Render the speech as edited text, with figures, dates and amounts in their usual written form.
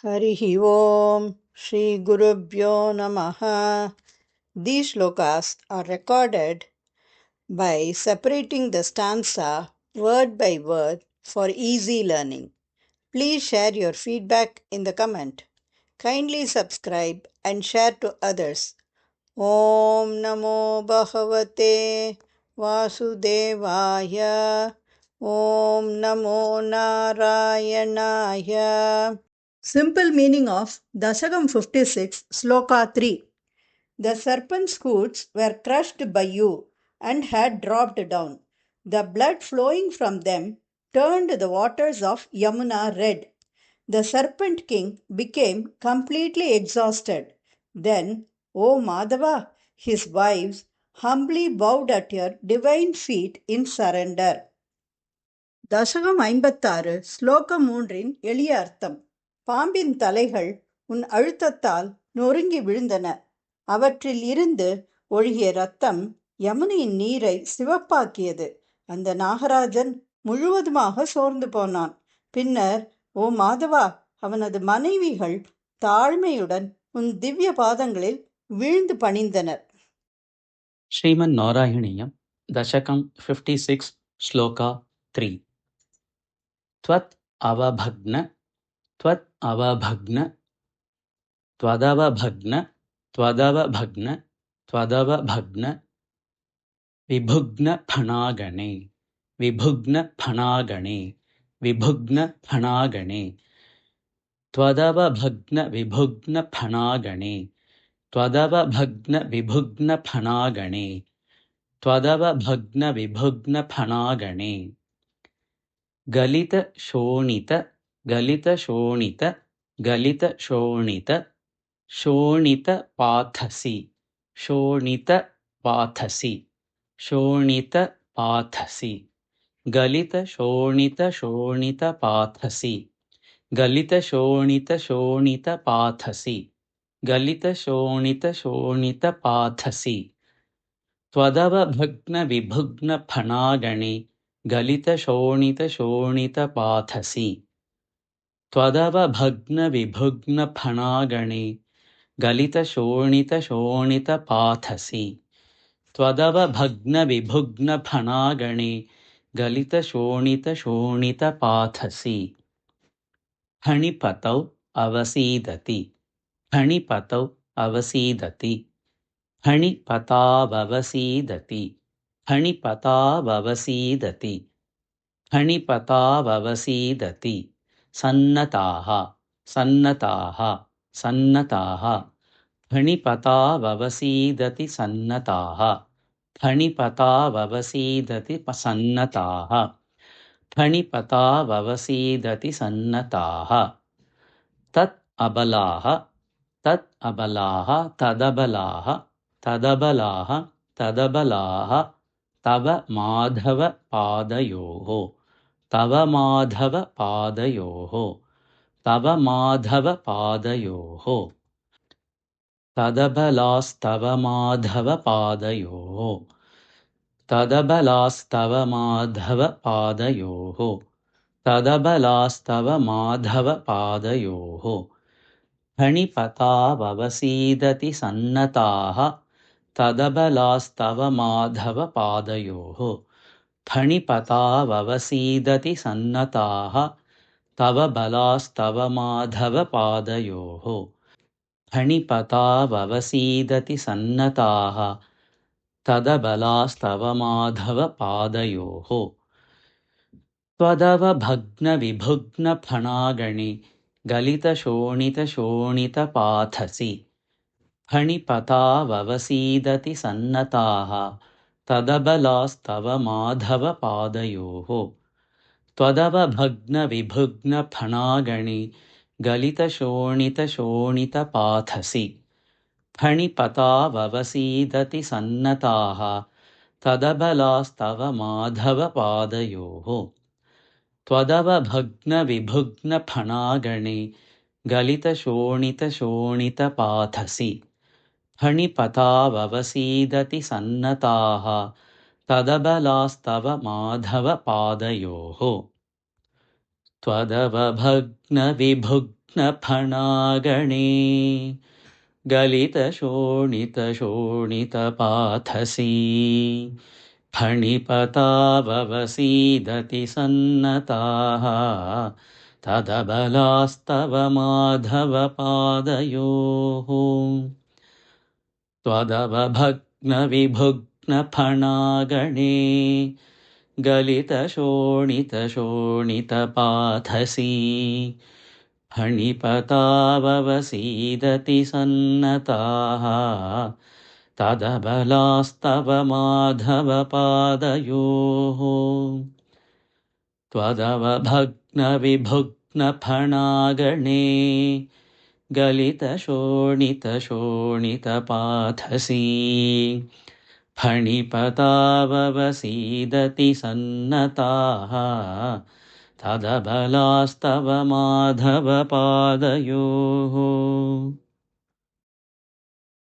Harihi Om Shri Gurubhyo Namaha. These shlokas are recorded by separating the stanza word by word for easy learning. Please share your feedback in the comment. Kindly subscribe and share to others. Om Namo Bhagavate Vasudevaya. Om Namo Narayanaya. Simple meaning of Dashakam 56, Sloka 3. The serpent's hoods were crushed by you and had dropped down. The blood flowing from them turned the waters of Yamuna red. The serpent king became completely exhausted. Then, O Madhava, his wives humbly bowed at your divine feet in surrender. தசகம் 56 ஸ்லோகம் 3 எளிய அர்த்தம். பாம்பின் தலைகள் உன் அழுத்தத்தால் நொறுங்கி விழுந்தன. அவற்றில் இருந்து ஒழுகிய ரத்தம் யமுனையின் நீரை சிவப்பாக்கியது. அந்த நாகராஜன் முழுவதுமாக சோர்ந்து போனான். பின்னர், ஓ மாதவா, அவனது மனைவிகள் தாழ்மையுடன் உன் திவ்ய பாதங்களில் வீழ்ந்து பணிந்தனர். श्रीमन्नारायणीयं दशकं 56 श्लोका 3 त्वत् अवभग्न त्वत् अवभग्न त्वदवभग्न त्वदवभग्न त्वदवभग्न विभुग्नफणागणे विभुग्नफणागणे विभुग्नफणागणे त्वदवभग्न विभुग्नफणागणे त्वदवभग्न विभुग्नफणागणे त्वदवभग्न विभुग्नफणागणे गलितशोणित गलितशोणित गलितशोणित शोणितपाथसि शोणितपाथसि शोणितपाथसि गलितशोणितशोणितपाथसि गलितशोणितशोणितपाथसि गलितशोणितशोणितपाथसि त्वदवभग्नविभुग्नफणागणे गलितशोणितशोणितपाथसि त्वदवभग्नविभुग्नफणागणे गलितशोणितशोणितपाथसि त्वदवभग्नविभुग्नफणागणे गलितशोणितशोणितपाथसि फणिपतौ अवसीदति फणिपतौ अवसीदति फणिपताववसीदति फणिपताववसीदति फणिपताववसीदति सन्नताः सन्नताः सन्नताः फणिपताववसीदति सन्नताः फणिपताववसीदति सन्नताः फणिपताववसीदति सन्नताः तत् अबलाः तत् अबलाः तदबलाः तदबलाः तदबलाः तव माधव पादयोः तव माधव पादयोः तव माधव पादयोः तदबलास्तव माधव पादयोः तदबलास्तव माधव पादयोः तदबलास्तव माधव पादयोः फणिपताववसीदति सन्नताः तदबलास्तव माधव पादयोः फणिपताववसीदति सन्नताः तव बलास्तव माधव पादयोः फणिपताववसीदति सन्नताः तदबलास्तव माधव पादयोः त्वदवभग्नविभुग्नफणागणे गलितशोणितशोणितपाथसि फणिपताववसीदति सन्नताः तदबलास्तव माधव पादयोः त्वदवभग्नविभुग्नफणागणे गलितशोणितशोणितपाथसि फणिपताववसीदति सन्नताः तदबलास्तव माधव पादयोः त्वदवभग्नविभुग्नफणागणे गलितशोणितशोणितपाथसि फणिपताववसीदति सन्नताः तदबलास्तव माधव पादयोः त्वदवभग्नविभुग्नफणागणे गलितशोणितशोणितपाथसी फणिपताववसीदति सन्नताः तदबलास्तव माधवपादयोः त्वदवभग्नविभुग्नफणागणे गलितशोणितशोणितपाथसी फणिपताववसीदति सन्नताः तदबलास्तव माधवपादयोः त्वदवभग्नविभुग्नफणागणे गलितशोणितशोणितपाथसी फणिपताववसीदति सन्नताः तदबलास्तव माधवपादयोः